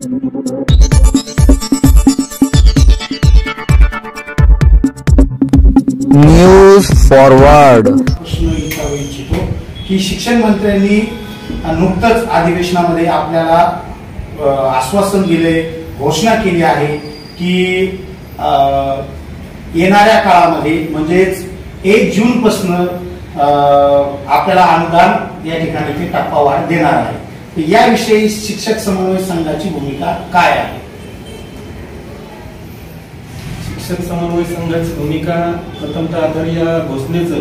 News forward. प्रश्न विचारू इच्छितो की शिक्षण मंत्र्यांनी नुकतंच अधिवेशनामध्ये आपल्याला आश्वासन दिले, घोषणा केली आहे की येणाऱ्या काळामध्ये म्हणजेच 1 जून पासून आपल्याला अनुदान या ठिकाणी ते टप्पावार देणार आहे. याविषयी शिक्षक समन्वय संघाची भूमिका काय आहे? शिक्षक समन्वय संघाची भूमिका प्रथमतः तर या घोषणेचं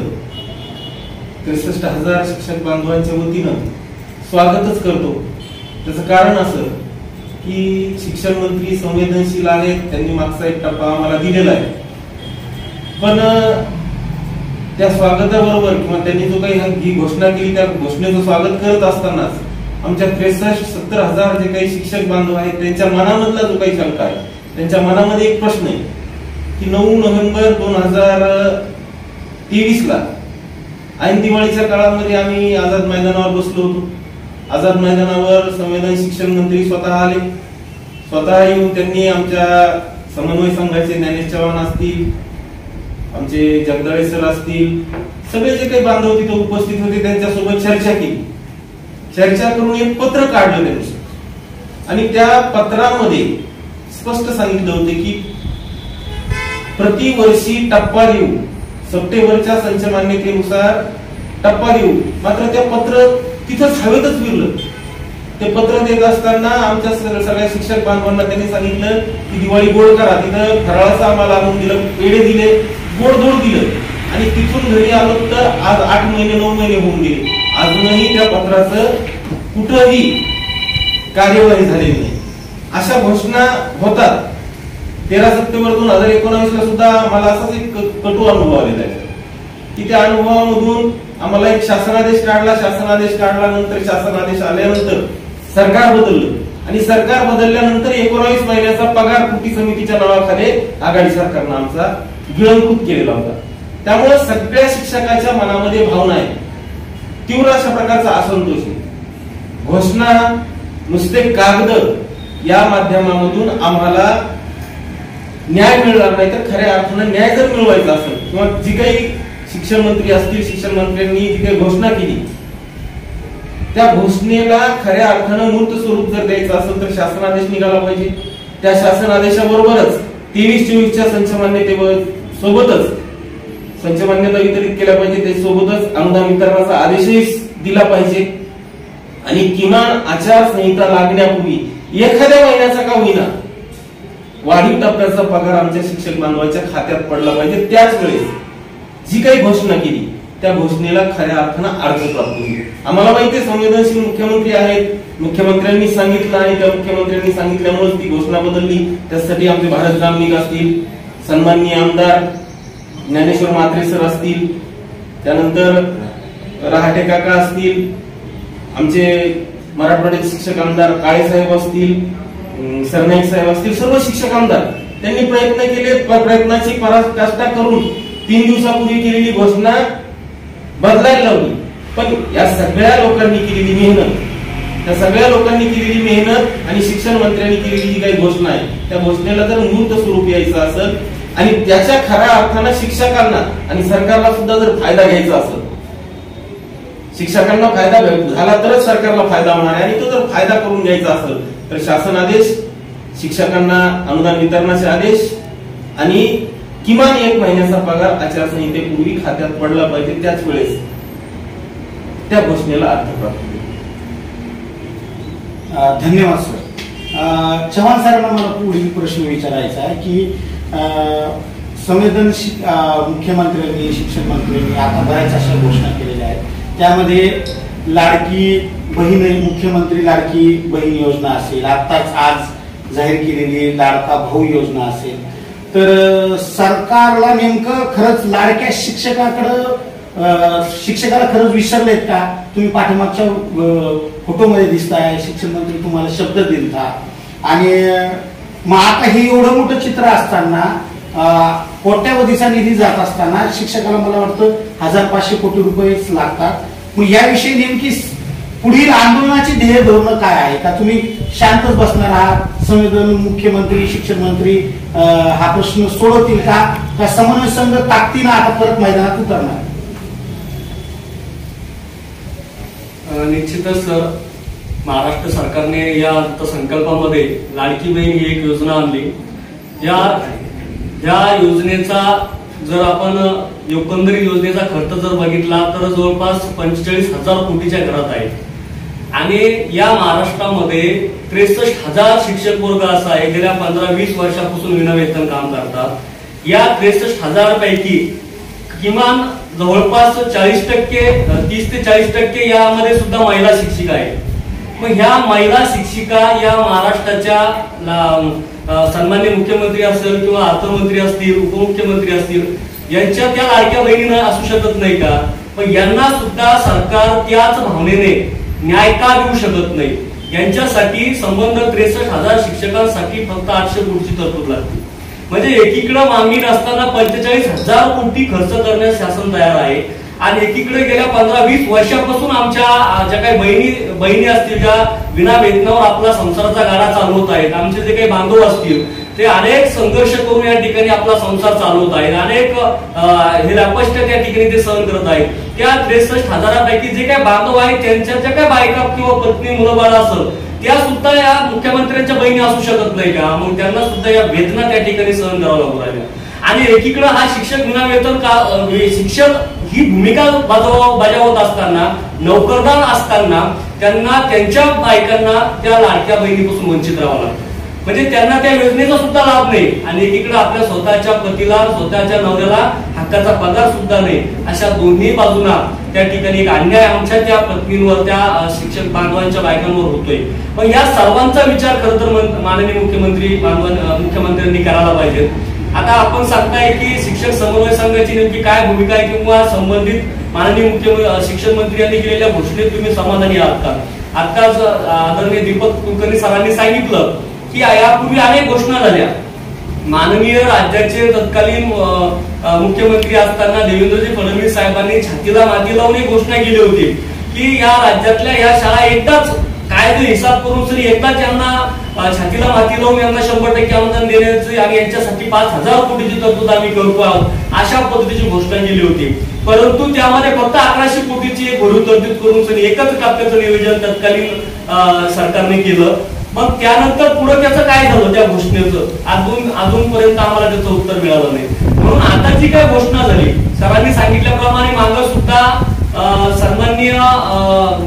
63,000 शिक्षक बांधवांच्या वतीनं स्वागतच करतो. त्याचं कारण असं की शिक्षण मंत्री संवेदनशील आहेत, त्यांनी मागचा एक टप्पा आम्हाला दिलेला आहे. पण त्या स्वागताबरोबर किंवा त्यांनी जो काही ही घोषणा केली त्या घोषणेचं स्वागत करत असतानाच आमच्या 63-70,000 जे काही शिक्षक बांधव आहेत त्यांच्या मनामधला जो काही शंका आहे, त्यांच्या मनामध्ये एक प्रश्न आहे की 9 नोव्हेंबर 2023 ला ऐन दिवाळीच्या काळामध्ये आम्ही आझाद मैदानावर बसलो होतो. आझाद मैदानावर संवेदन शिक्षण मंत्री स्वतः आले. स्वतः येऊन त्यांनी आमच्या समन्वय संघाचे ज्ञानेश चव्हाण असतील, आमचे जगदाळे सर असतील, सगळे जे काही बांधव तिथे उपस्थित होते त्यांच्यासोबत चर्चा केली. चर्चा करून एक पत्र काढलं त्यांनी आणि त्या पत्रामध्ये स्पष्ट सांगितलं होते की प्रतिवर्षी टप्पा देऊ, सप्टेंबरच्या संच मान्यतेनुसार टप्पा देऊ. मात्र त्या पत्र तिथंच हवेतच विरलं. ते पत्र देत असताना आमच्या सगळ्या शिक्षक बांधवांना त्यांनी सांगितलं की दिवाळी गोड करा. तिथं फराळाचं आम्हाला आणून दिलं, पेढे दिले, गोड दिलं आणि तिथून घरी आलो तर आज 8 महिने 9 महिने होऊन गेले. अजूनही त्या पत्राचं कुठंही कार्यवाही झालेली नाही. अशा घोषणा होतात. 13 सप्टेंबर 2019 ला सुद्धा मला असाच एक कटू अनुभव आलेला आहे की त्या अनुभवामधून आम्हाला एक शासनादेश काढला. नंतर शासनादेश आल्यानंतर सरकार बदललं आणि सरकार बदलल्यानंतर 19 महिन्याचा पगार कृती समितीच्या नावाखाली आघाडी सरकारनं आमचा गिळंकृत केलेला होता. त्यामुळे सगळ्या शिक्षकाच्या मनामध्ये भावना आहे, तीव्र अशा प्रकारचा असंतोष आहे. घोषणा नुसते कागद या माध्यमामधून आम्हाला न्याय मिळणार नाही, तर खऱ्या अर्थानं न्याय जर मिळवायचा असेल किंवा जी काही शिक्षण मंत्री असतील, शिक्षण मंत्र्यांनी जी काही घोषणा केली त्या घोषणेला खऱ्या अर्थानं मूर्त स्वरूप जर द्यायचं असेल तर शासनादेश निघाला पाहिजे. त्या शासनादेशाबरोबरच 23-24च्या संच मान्यतेसोबतच संच मान्यता वितरित केल्या पाहिजे. त्यासोबतच अनुदान वितरणाचा आदेशही दिला पाहिजे आणि किमान आचारसंहिता लागण्यापूर्वी एखाद्या महिन्याचा का होईना वाढीव टप्प्याचा पगार आमच्या शिक्षक बांधवांच्या खात्यात पडला पाहिजे. त्याच वेळेस जी काही घोषणा केली त्या घोषणेला खऱ्या अर्थानं अर्थ प्राप्त होईल. आम्हाला माहिती संवेदनशील मुख्यमंत्री आहेत, मुख्यमंत्र्यांनी सांगितलं आणि त्या मुख्यमंत्र्यांनी सांगितल्यामुळे ती घोषणा बदलली. त्यासाठी आमचे भारत जामनिक असतील, सन्माननीय आमदार ज्ञानेश्वर म्हात्रे सर असतील, त्यानंतर रहाटे काका असतील, आमचे मराठवाड्याचे शिक्षक आमदार काळे साहेब असतील, सरनाईक साहेब असतील, सर्व शिक्षक आमदार त्यांनी प्रयत्न केले. प्रयत्नाची पराकाष्ठा करून 3 दिवसापूर्वी केलेली घोषणा बदलायला लावली. पण या सगळ्या लोकांनी केलेली मेहनत आणि शिक्षण मंत्र्यांनी केलेली जी काही घोषणा आहे त्या घोषणेला जर मूर्त स्वरूप यायचं असेल आणि त्याच्या खऱ्या अर्थानं शिक्षकांना आणि सरकारला सुद्धा जर फायदा घ्यायचा असेल, शिक्षकांना फायदा झाला तरच सरकारला फायदा होणार आहे. आणि तो जर फायदा करून घ्यायचा असेल तर शासन आदेश, शिक्षकांना अनुदान वितरणाचे आदेश आणि किमान 1 महिन्याचा पगार आचारसंहितेपूर्वी खात्यात पडला पाहिजे. त्याच वेळेस त्या घोषणेला अर्थ प्राप्त होईल. धन्यवाद सर. चव्हाण साहेबांना मला पुढील प्रश्न विचारायचा आहे की संवेदनशील मुख्यमंत्र्यांनी, शिक्षण मंत्र्यांनी आता बऱ्याच अशा घोषणा केलेल्या आहेत. त्यामध्ये लाडकी बहीण, मुख्यमंत्री लाडकी बहीण योजना असेल, आताच आज जाहीर केलेली लाडका भाऊ योजना असेल, तर सरकारला नेमकं खरंच लाडक्या शिक्षकाला खरंच विसरलेत का? तुम्ही पाठीमागच्या फोटोमध्ये दिसताय, शिक्षण मंत्री तुम्हाला शब्द दिलता आणि मग आता हे एवढं मोठं चित्र असताना, कोट्यावधीचा निधी जात असताना शिक्षकाला मला वाटतं 1500 कोटी रुपये लागतात. मग याविषयी नेमकी पुढील आंदोलनाची ध्येय धोरण काय आहे? का तुम्ही शांतच बसणार आहात? संविधान मुख्यमंत्री शिक्षण मंत्री हा प्रश्न सोडवतील का समन्वय संघ ताकदीनं आता परत मैदानात उतरणार? निश्चितच सर, महाराष्ट्र सरकारने या अर्थसंकल्पामध्ये लाडकी बहीण ही एक योजना आणली. या योजनेचा जर आपण एकंदरीत योजनेचा खर्च जर बघितला तर जवळपास 45,000 कोटीच्या घरात आहे. आणि या महाराष्ट्रामध्ये 63,000 शिक्षक वर्ग असा आहे गेल्या 15-20 वर्षापासून विनावेतन काम करतात. या 63,000 पैकी किमान जवळपास 40%, 30 ते 40% यामध्ये सुद्धा महिला शिक्षिका आहेत. मग ह्या महिला शिक्षिका या महाराष्ट्राच्या सन्माननीय मुख्यमंत्री असेल किंवा अर्थमंत्री असतील, उपमुख्यमंत्री असतील, यांच्या त्या लाडक्या बहिणीनं असू शकत नाही का? पण यांना सुद्धा सरकार त्याच भावनेने न्याय का देऊ शकत नाही? यांच्यासाठी संबंध 63,000 शिक्षकांसाठी फक्त 800 कोटीची तरतूद लागते. म्हणजे एकीकडे मागणी नसताना 45,000 कोटी खर्च करण्यास शासन तयार आहे आणि एकीकडे गेल्या 15-20 वर्षापासून आमच्या ज्या काही बहिणी असतील ज्या विना वेतनावर आपला संसाराचा गाडा चालवत आहेत, आमचे जे काही बांधव असतील ते अनेक संघर्ष करून या ठिकाणी आपला संसार चालवत आहेत, अनेक हे अपयश त्या ठिकाणी ते सहन करत आहेत. त्या 63,000 पैकी जे काही बांधव आहेत त्यांच्या ज्या काही बायका किंवा पत्नी मुलं बाळ असेल त्या सुद्धा या मुख्यमंत्र्यांच्या बहिणी असू शकत नाही का? मग त्यांना सुद्धा या वेदना त्या ठिकाणी सहन करावं लागू राहिल्या. आणि एकीकडे हा शिक्षक विना वेतन शिक्षक ही भूमिका बजावत असताना, नोकरदार असताना त्यांना त्यांच्या बायकांना त्या लाडक्या बहिणीपासून वंचित राहावं लागतं. म्हणजे त्यांना त्या योजनेचा सुद्धा लाभ नाही आणि एकीकडे आपल्या स्वतःच्या पतीला, स्वतःच्या नवऱ्याला हक्काचा पगार सुद्धा नाही. अशा दोन्ही बाजूना त्या ठिकाणी एक अन्याय आमच्या त्या पत्नींवर, त्या शिक्षक बांधवांच्या बायकांवर होतोय. पण या सर्वांचा विचार खरं तर माननीय मुख्यमंत्र्यांनी करायला पाहिजे. आता आपण सांगताय की शिक्षक समन्वय संघाची नेमकी काय भूमिका आहे किंवा संबंधित माननीय शिक्षण मंत्री यांनी केलेल्या घोषणेत तुम्ही समाधानी आहात का? आताच आदरणीय दीपक कुलकर्णी सरांनी सांगितलं की यापूर्वी अनेक घोषणा झाल्या. माननीय राज्याचे तत्कालीन मुख्यमंत्री असताना देवेंद्रजी फडणवीस साहेबांनी छातीला माती लावून एक घोषणा केली होती की या राज्यातल्या या शाळा एकदाच कायदे हिसाब करून तरी एकदाच यांना छातीला माती लावून यांना 100% अनुदान देण्याची आणि यांच्यासाठी 5,000 कोटीची तरतूद आम्ही करतो आहोत अशा पद्धतीची घोषणा केली होती. परंतु त्यामध्ये फक्त 1100 कोटीची एक भरीव तरतूद करून एकच टप्प्याचं नियोजन तत्कालीन सरकारने केलं. मग त्यानंतर पुढे त्याचं काय झालं त्या घोषणेचं अजूनपर्यंत आम्हाला त्याचं उत्तर मिळालं नाही. म्हणून आता जी काय घोषणा झाली, सरांनी सांगितल्याप्रमाणे मागं सुद्धा सन्माननीय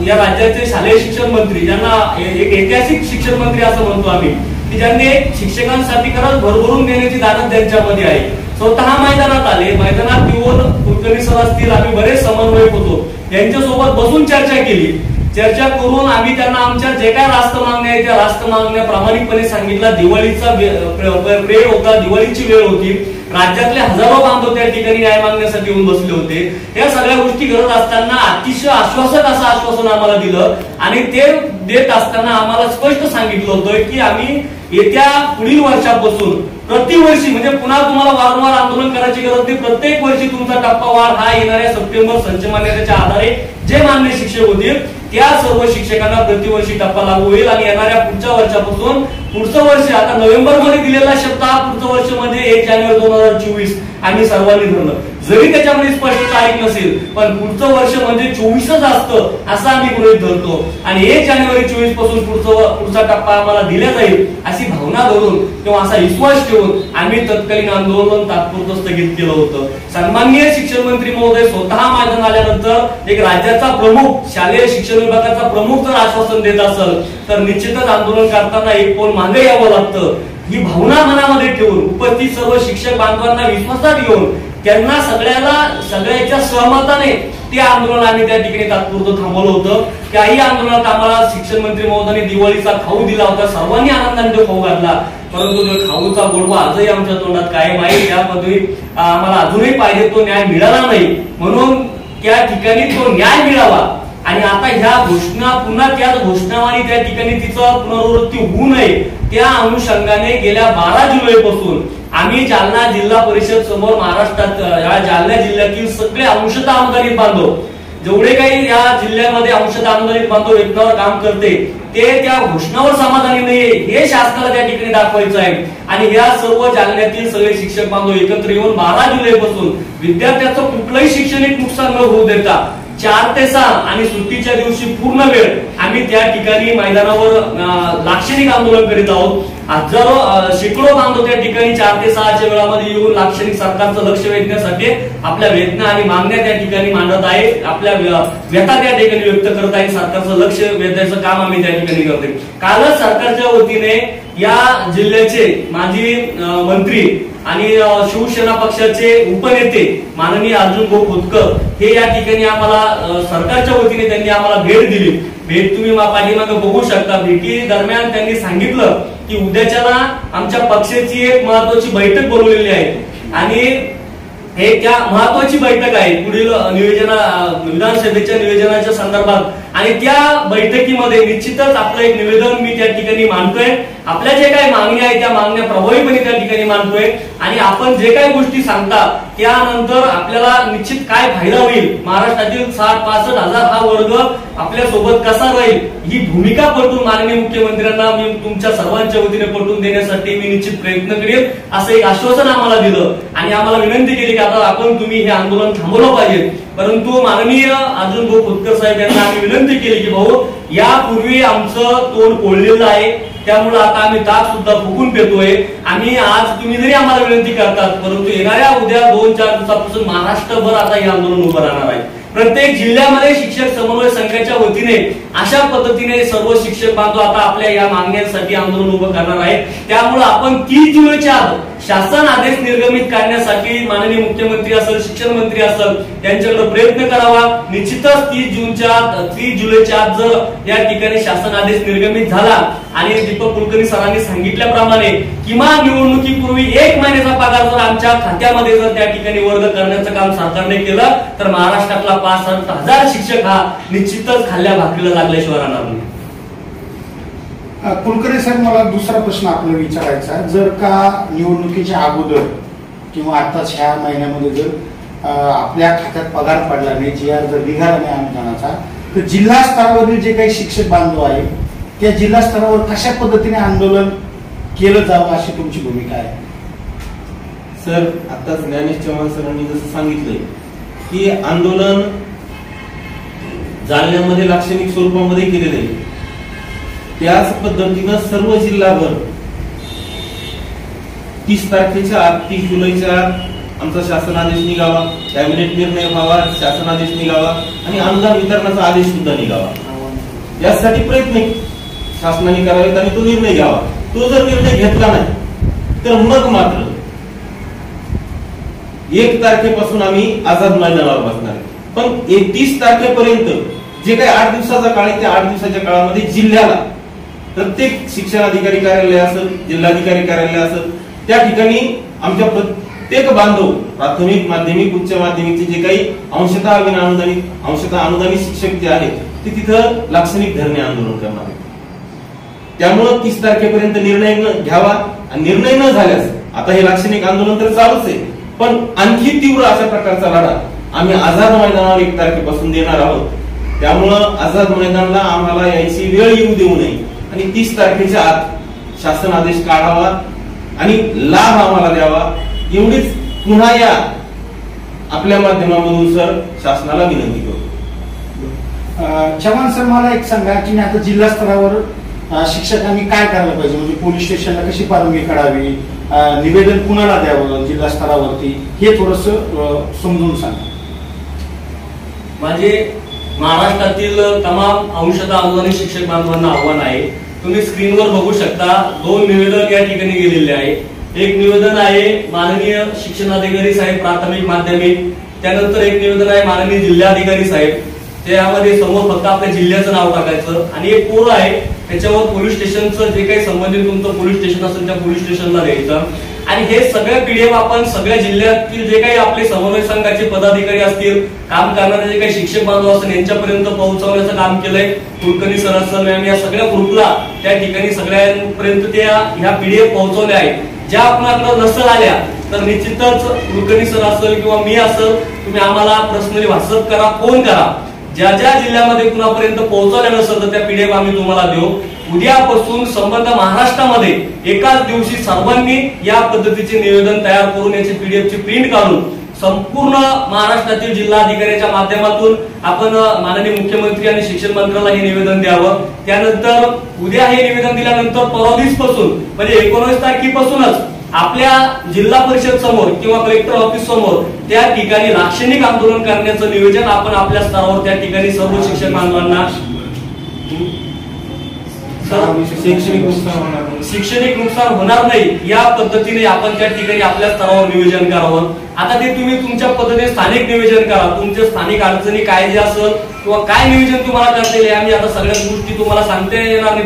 या राज्याचे शालेय शिक्षण मंत्री, ज्यांना एक ऐतिहासिक शिक्षण मंत्री असं म्हणतो आम्ही, की ज्यांनी शिक्षकांसाठी खरंच भरभरून देण्याची दानत त्यांच्यामध्ये आहे, स्वतः मैदानात आले. मैदानात येऊन कुलकर्णी सर असतील, आम्ही बरेच समन्वयक होतो, यांच्यासोबत बसून चर्चा केली. चर्चा करून आम्ही त्यांना आमच्या जे काय रास्त मागण्या आहेत त्या रास्त मागण्या प्रामाणिकपणे सांगितल्या. दिवाळीचा वेळ होता, दिवाळीची वेळ होती, राज्यातले हजारो बांधव त्या ठिकाणी न्याय मागण्यासाठी येऊन बसले होते. या सगळ्या गोष्टी करत असताना अतिशय आश्वासक असं आश्वासन आम्हाला दिलं आणि ते देत असताना आम्हाला स्पष्ट सांगितलं होतं की आम्ही येत्या पुढील वर्षापासून प्रतिवर्षी, म्हणजे पुन्हा तुम्हाला वारंवार आंदोलन करायची गरज नाही, प्रत्येक वर्षी तुमचा टप्पावार हा येणाऱ्या सप्टेंबर संचमान्यतेच्या आधारे जे मान्य शिक्षक होतील त्या सर्व शिक्षकांना प्रतिवर्षी टप्पा लागू होईल आणि येणाऱ्या पुढच्या वर्षापासून पुढचं वर्ष, आता नोव्हेंबर मध्ये दिलेला शब्द हा पुढचं वर्ष म्हणजे 1 जानेवारी 2024 आम्ही सर्वांनी धरलं. जरी त्याच्यामध्ये स्पष्ट तारीख नसेल पण पुढचं वर्ष म्हणजे 24च असतं असं आम्ही गृहीत धरतो आणि 1 जानेवारी 24 पासून पुढचा टप्पा आम्हाला दिला जाईल अशी भावना धरून किंवा असा विश्वास ठेवून आम्ही तत्कालीन आंदोलन तात्पुरतं स्थगित केलं होतं. सन्माननीय शिक्षण मंत्री महोदय स्वतः मैदान आल्यानंतर एक राज्याचा प्रमुख, शालेय शिक्षण विभागाचा प्रमुख जर आश्वासन देत असेल तर निश्चितच आंदोलन करताना एक पाऊल मागे यावं लागतं. ही भावना मनामध्ये ठेवून उपस्थित सर्व शिक्षक बांधवांना विश्वासात घेऊन त्यांना सगळ्याच्या सहमताने ते आंदोलन आम्ही त्या ठिकाणी तात्पुरतं थांबवलं होतं. त्याही आंदोलनात आम्हाला शिक्षण मंत्री महोदयांनी दिवाळीचा खाऊ दिला होता, सर्वांनी आनंदाने तो खाऊ घातला. परंतु जो खाऊचा गोडवा आजही आमच्या तोंडात कायम आहे. त्यामध्ये आम्हाला अजूनही पाहिजे तो न्याय मिळाला नाही. म्हणून त्या ठिकाणी तो न्याय मिळावा आणि आता ह्या घोषणा पुन्हा त्याच घोषणावानी त्या ठिकाणी तिचं पुनरावृत्ती होऊ नये त्या अनुषंगाने गेल्या 12 जुलैपासून आम्ही जालना जिल्हा परिषद समोर महाराष्ट्रात या जालना जिल्ह्यातील सगळे अंशतः अनुदानित बांधव जेवढे काही या जिल्ह्यामध्ये अंशतः अनुदानित बांधव वेतनावर काम करते ते त्या घोषणावर समाधानी नाहीये हे शासनाला त्या ठिकाणी दाखवायचं आहे. आणि या सर्व जालन्यातील सगळे शिक्षक बांधव एकत्र येऊन 12 जुलैपासून विद्यार्थ्याचं कुठलंही शैक्षणिक नुकसान न होऊ देता 4 ते 6 आणि सुट्टीच्या दिवशी पूर्ण वेळ आम्ही त्या ठिकाणी मैदानावर लाक्षणिक आंदोलन करीत आहोत. हजारो शेकडो बांधव त्या ठिकाणी 4 ते 6च्या वेळामध्ये येऊन लाक्षणिक सरकारचं लक्ष वेधण्यासाठी आपल्या वेदना आणि मागण्या त्या ठिकाणी मांडत आहे, आपल्या व्यथा त्या ठिकाणी व्यक्त करत आहे. सरकारचं लक्ष वेधण्याचं काम आम्ही त्या ठिकाणी करतोय. कालच सरकारच्या वतीने या जिल्ह्याचे माजी मंत्री आणि शिवसेना पक्षाचे उपनेते माननीय अर्जुन भाऊ खोतकर हे या ठिकाणी आम्हाला सरकारच्या वतीने त्यांनी आम्हाला भेट दिली. भेट तुम्ही पाठीमागे बघू शकता. भेटी दरम्यान त्यांनी सांगितलं की उद्याच्याला आमच्या पक्षाची एक महत्वाची बैठक बोलवलेली आहे आणि हे त्या महत्वाची बैठक आहे पुढील विधानसभेच्या नियोजनाच्या संदर्भात. आणि त्या बैठकीमध्ये निश्चितच आपलं एक निवेदन मी त्या ठिकाणी मांडतोय. आपल्या जे काही मागण्या आहेत त्या मागण्या प्रभावीपणे त्या ठिकाणी मांडतोय आणि आपण जे काही गोष्टी सांगता त्यानंतर आपल्याला निश्चित काय फायदा होईल, महाराष्ट्रातील 60-65 हजार हा वर्ग आपल्या सोबत कसा राहील ही भूमिका पटवून माननीय मुख्यमंत्र्यांना मी तुमच्या सर्वांच्या वतीने पटवून देण्यासाठी मी निश्चित प्रयत्न करेन असं एक आश्वासन आम्हाला दिलं आणि आम्हाला विनंती केली की आता आपण तुम्ही हे आंदोलन थांबवलं पाहिजे. परंतु माननीय अर्जुन भाऊ खोतकर साहेब यांना आम्ही विनंती केली की भाऊ यापूर्वी आमचं तोंड पोळलेलं आहे, त्यामुळे आता आम्ही ताक सुद्धा फुकून पेतोय. आम्ही आज तुम्ही जरी आम्हाला विनंती करतात परंतु येणाऱ्या उद्या 2-4 दिवसापासून महाराष्ट्रभर आता हे आंदोलन उभं राहणार आहे. प्रत्येक जिल्ह्यामध्ये शिक्षक समन्वय संघाच्या वतीने अशा पद्धतीने सर्व शिक्षक बांधव आता आपल्या या मागण्यांसाठी आंदोलन उभं करणार आहे. त्यामुळे आपण 30 जुलैच्या आत शासन आदेश निर्गमित करण्यासाठी माननीय मुख्यमंत्री असेल, शिक्षण मंत्री असेल यांच्याकडे प्रयत्न करावा. निश्चितच 30 जुलैच्या आत जर या ठिकाणी शासन आदेश निर्गमित झाला आणि दीपक कुलकर्णी सरांनी सांगितल्याप्रमाणे किमान निवडणुकीपूर्वी 1 महिन्याचा पगार जर आमच्या खात्यामध्ये जर त्या ठिकाणी वर्ग करण्याचं काम सरकारने केलं तर महाराष्ट्रातला 65,000 शिक्षक हा निश्चितच खाल्ल्या भाकरीला लागल्याशिवाय राहणार नाही. कुलकर्णी साहेब, मला दुसरा प्रश्न आपल्याला विचारायचा आहे. जर का निवडणुकीच्या अगोदर किंवा आताच ह्या महिन्यामध्ये जर आपल्या खात्यात पगार पडला नाही, GR जर निघाला नाही अनुदानाचा, तर जिल्हा स्तरावरील जे काही शिक्षक बांधव आहे त्या जिल्हा स्तरावर कशा पद्धतीने आंदोलन केलं जावं अशी तुमची भूमिका आहे? सर, आता ज्ञानेश चव्हाण सरांनी जसं सांगितलंय की आंदोलन जालन्यामध्ये लाक्षणिक स्वरूपामध्ये केलेलं आहे, त्याच पद्धतीनं सर्व जिल्हाभर 30 तारखेच्या आत 30 जुलैच्या आत आमचा शासन आदेश निघावा, कॅबिनेट निर्णय व्हावा, शासन आदेश निघावा आणि अनुदान वितरणाचा आदेश सुद्धा निघावा. यासाठी प्रयत्न शासनाने करावेत आणि तो निर्णय घ्यावा. तो जर निर्णय घेतला नाही तर मग मात्र 1 तारखेपासून आम्ही आझाद मैदानावर बसणार. पण 30 तारखेपर्यंत जे काही 8 दिवसाचा काळ आहे त्या 8 दिवसाच्या काळामध्ये जिल्ह्याला प्रत्येक शिक्षणाधिकारी कार्यालय असेल, जिल्हाधिकारी कार्यालय असेल, त्या ठिकाणी आमच्या प्रत्येक बांधव प्राथमिक, माध्यमिक, उच्च माध्यमिकचे जे काही अंशतः विनाअनुदानित, अंशतः अनुदानित शिक्षक जे आहेत ते तिथं लाक्षणिक धरणे आंदोलन करणार आहेत. त्यामुळं 30 तारखेपर्यंत निर्णय घ्यावा आणि निर्णय न झाल्यास आता हे लाक्षणिक आंदोलन तर चालूच आहे, पण आणखी तीव्र अशा प्रकारचा लढा आम्ही आझाद मैदानावर 1 तारखेपासून देणार आहोत. त्यामुळं आझाद मैदानाला आम्हाला यायची वेळ येऊ देऊ नये आणि 30 तारखेच्या आत शासन आदेश काढावा आणि लाभ आम्हाला द्यावा एवढीच पुन्हा या आपल्या माध्यमामधून सर शासनाला विनंती करतो. चव्हाण सर, मला एक सांगा की आता जिल्हा स्तरावर शिक्षकांनी काय करायला पाहिजे, म्हणजे पोलीस स्टेशनला कशी परवानगी काढावी, निवेदन कुणाला द्यावं जिल्हा स्तरावरती, हे थोडस समजून सांगा. म्हणजे महाराष्ट्रातील तमाम अंशतः अनुदानित शिक्षक बांधवांना आव्हान आहे. तुम्ही स्क्रीनवर बघू शकता 2 निवेदन या ठिकाणी गेलेले आहे. एक निवेदन आहे माननीय शिक्षणाधिकारी साहेब प्राथमिक माध्यमिक, त्यानंतर एक निवेदन आहे माननीय जिल्हाधिकारी साहेब, त्यामध्ये समोर फक्त आपल्या जिल्ह्याचं नाव टाकायचं आणि एक कोड आहे त्याच्यावर पोलीस स्टेशनचं जे काही संबंधित तुमचं पोलीस स्टेशन असेल त्या पोलीस स्टेशनला द्यायचं. आणि हे सगळं PDF आपण सगळ्या जिल्ह्यातील जे काही आपले समन्वय संघाचे पदाधिकारी असतील, काम करणारे जे काही शिक्षक बांधव असतील यांच्यापर्यंत पोहोचवण्याचं काम केलंय. कुलकर्णी सर असेल, मॅम, या सगळ्या ग्रुपला त्या ठिकाणी सगळ्यांपर्यंत त्या ह्या PDF पोहोचवल्या आहेत. ज्या आपल्याकडे नसेल आल्या तर निश्चितच कुलकर्णी सर असेल किंवा मी असेल, तुम्ही आम्हाला पर्सनली व्हॉट्सअप करा, फोन करा. ज्या ज्या जिल्ह्यामध्ये कुणापर्यंत पोहोचवल्या नसेल तर त्या पीडीएफ आम्ही तुम्हाला देऊ. उद्यापासून संबंध महाराष्ट्रामध्ये एकाच दिवशी सर्वांनी या पद्धतीचे निवेदन तयार करून याची पीडीएफची प्रिंट काढून संपूर्ण महाराष्ट्रातील जिल्हाधिकाऱ्यांच्या माध्यमातून आपण माननीय मुख्यमंत्री आणि शिक्षण मंत्र्याला हे निवेदन द्यावं. त्यानंतर उद्या हे निवेदन दिल्यानंतर परवा दिवसापासून म्हणजे 19 तारखेपासूनच आपल्या जिल्हा परिषद समोर किंवा कलेक्टर ऑफिस समोर त्या ठिकाणी लाक्षणिक आंदोलन करण्याचं नियोजन आपण आपल्या स्तरावर त्या ठिकाणी सर्व शिक्षक बांधवांना शैक्षणिक नुकसान होणार नाही या पद्धतीने आपण त्या ठिकाणी आपल्या स्तरावर नियोजन करावं. आता ते तुम्ही तुमच्या पद्धतीने स्थानिक नियोजन करा. तुमच्या स्थानिक अडचणी काय जे असेल किंवा काय नियोजन तुम्हाला करता येईल आम्ही आता सगळ्या गोष्टी तुम्हाला सांगता येणार नाही.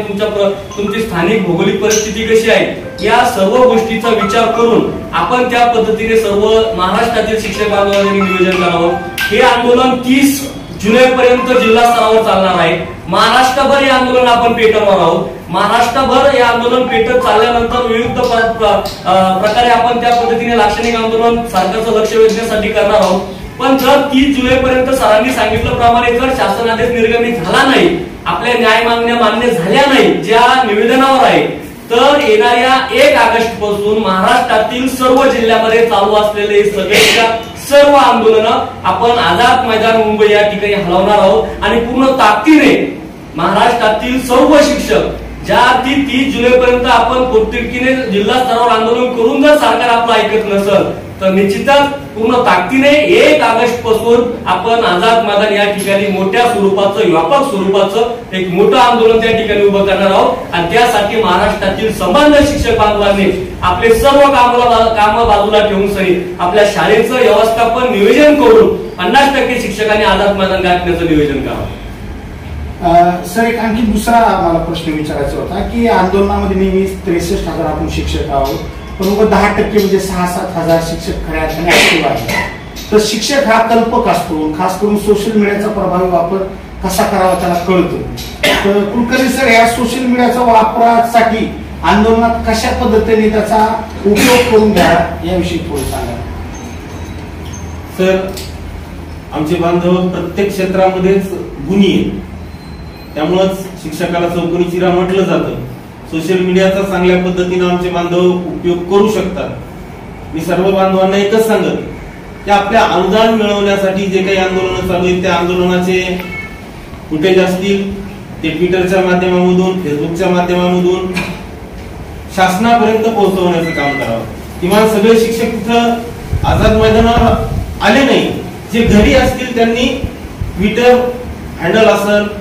तुमची स्थानिक भौगोलिक परिस्थिती कशी आहे या सर्व गोष्टीचा विचार करून आपण त्या पद्धतीने सर्व महाराष्ट्रातील शिक्षक बांधवांनी नियोजन करावं. हे आंदोलन 30 जुलैपर्यंत जिल्हा स्तरावर चालणार आहे. महाराष्ट्रभर हे आंदोलन आपण पेटवणार आहोत. महाराष्ट्रभर हे आंदोलन पेटत चालल्यानंतर विविध प्रकारे आपण त्या पद्धतीने लाक्षणिक आंदोलन सरकारचं लक्ष वेधण्यासाठी करणार आहोत. पण जर 30 जुलैपर्यंत सरांनी सांगितल्याप्रमाणे जर शासन आदेश निर्गमित झाला नाही, आपल्या न्याय मागण्या मान्य झाल्या नाही ज्या निवेदनावर आहे, तर येणाऱ्या 1 ऑगस्ट पासून महाराष्ट्रातील सर्व जिल्ह्यामध्ये चालू असलेले सर्व आंदोलनं आपण आझाद मैदान मुंबई या ठिकाणी हलवणार आहोत आणि पूर्ण ताकदीने महाराष्ट्रातील सर्व शिक्षक ज्या 30 जुलैपर्यंत आपण पोटतिडकीने जिल्हा स्तरावर आंदोलन करून जर सरकार आपलं ऐकत नसेल तर निश्चितच पूर्ण ताकदीने 1 ऑगस्ट पासून आपण आझाद मैदान या ठिकाणी मोठ्या स्वरूपाचं व्यापक स्वरूपाचं एक मोठं आंदोलन त्या ठिकाणी उभं करणार आहोत. आणि त्यासाठी महाराष्ट्रातील संबंध शिक्षक बांधवांनी आपले सर्व काम बाजूला ठेवून सही आपल्या शाळेचं व्यवस्थापन नियोजन करून 50% शिक्षकांनी आझाद मैदान गाठण्याचं नियोजन करावं. सर एक आणखी दुसरा मला प्रश्न विचारायचा होता की आंदोलनामध्ये नेहमी 63,000 आपण शिक्षक आहोत, पण 10% म्हणजे 6-7 हजार शिक्षक खऱ्या अर्थाने ऍक्टिव्ह आहेत. तर शिक्षक हा कल्पक असतो, खास करून सोशल मीडियाचा प्रभावी वापर कसा करावा त्याला कळतो. तर कुलकर्णी सर या सोशल मीडियाचा वापरासाठी आंदोलनात कशा पद्धतीने त्याचा उपयोग करून घ्या याविषयी थोडं सांगा. सर आमचे बांधव प्रत्येक क्षेत्रामध्येच गुणी आहेत, त्यामुळेच शिक्षकाला चौकोनी चिरा म्हटलं जातं. सोशल मीडियाचा चांगल्या पद्धतीने आमचे बांधव उपयोग करू शकतात. मी सर्व बांधवांना एकच सांगत की आपल्या अनुदान मिळवण्यासाठी जे काही आंदोलन चालू आहेत त्या आंदोलनाचे फुटेज असतील ते ट्विटरच्या माध्यमामधून, फेसबुकच्या माध्यमामधून शासनापर्यंत पोहोचवण्याचं काम करावं. किमान सगळे शिक्षक तिथं आझाद मैदानावर आले नाही, जे घरी असतील त्यांनी ट्विटर हँडल असेल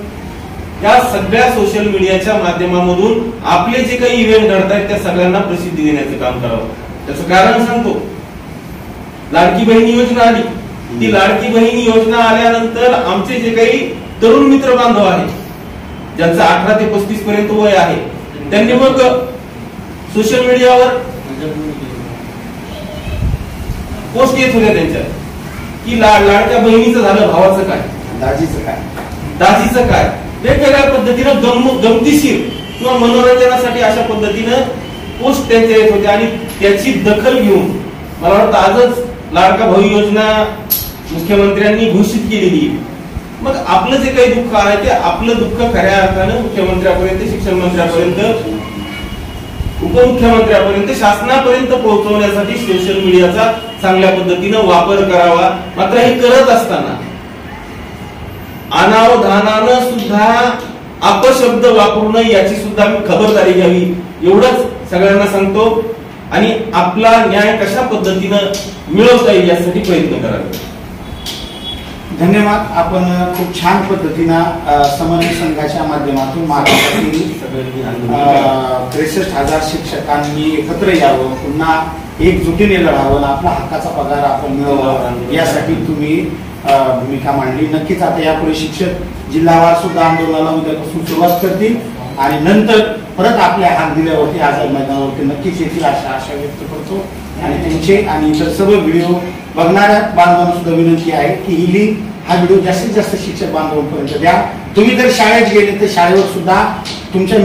या सगळ्या सोशल मीडियाच्या माध्यमामधून आपले जे काही इव्हेंट घडतायत त्या सगळ्यांना प्रसिद्धी देण्याचं काम करावं. त्याचं कारण सांगतो. लाडकी बहीण योजना आली, ती लाडकी बहीण योजना आल्यानंतर आमचे जे काही तरुण मित्र बांधव आहेत ज्यांचं 18 ते 35 पर्यंत वय आहे, त्यांनी मग सोशल मीडियावर पोस्ट येत होत्या त्यांच्या की लाडक्या बहिणीचं झालं, भावाचं काय, दाजीचं काय, वेगवेगळ्या पद्धतीनं गमतीशीर किंवा मनोरंजनासाठी अशा पद्धतीनं पोस्ट त्यांच्या येत होत्या. आणि त्याची दखल घेऊन मला वाटतं आजच लाडका भाऊ योजना मुख्यमंत्र्यांनी घोषित केलेली. मग आपलं जे काही दुःख आहे ते आपलं दुःख खऱ्या अर्थानं मुख्यमंत्र्यापर्यंत, शिक्षण मंत्र्यापर्यंत, उपमुख्यमंत्र्यापर्यंत, शासनापर्यंत पोहोचवण्यासाठी सोशल मीडियाचा चांगल्या पद्धतीनं वापर करावा. मात्र हे करत असताना अनावधानानं सुद्धा अपशब्द वापरू नये याची सुद्धा खबरदारी घ्यावी एवढंच सगळ्यांना सांगतो. आणि आपला न्याय कशा पद्धतीनं मिळवता येईल यासाठी प्रयत्न करावे. धन्यवाद. आपण खूप छान पद्धतीनं समन्वय संघाच्या माध्यमातून महाराष्ट्रातील 63,000 शिक्षकांनी एकत्र यावं, पुन्हा एकजुटीने लढावं, आपला हक्काचा पगार आपण मिळवावा यासाठी तुम्ही भूमिका मांडली. नक्कीच आता यापुढे शिक्षक जिल्हावार सुद्धा आंदोलनाला उद्यापासून सुरुवात करतील आणि नंतर परत आपल्या हात दिल्यावरती आझाद मैदानावरती नक्कीच येतील अशा आशा व्यक्त करतो. आणि त्यांचे आणि इतर सर्व व्हिडिओ बघणाऱ्या बांधवांना सुद्धा विनंती आहे की ही लिंक हा व्हिडिओ जास्तीत जास्त शिक्षक बांधवांपर्यंत द्या. तुम्ही जर शाळेत गेले तर शाळेवर सुद्धा तुमच्या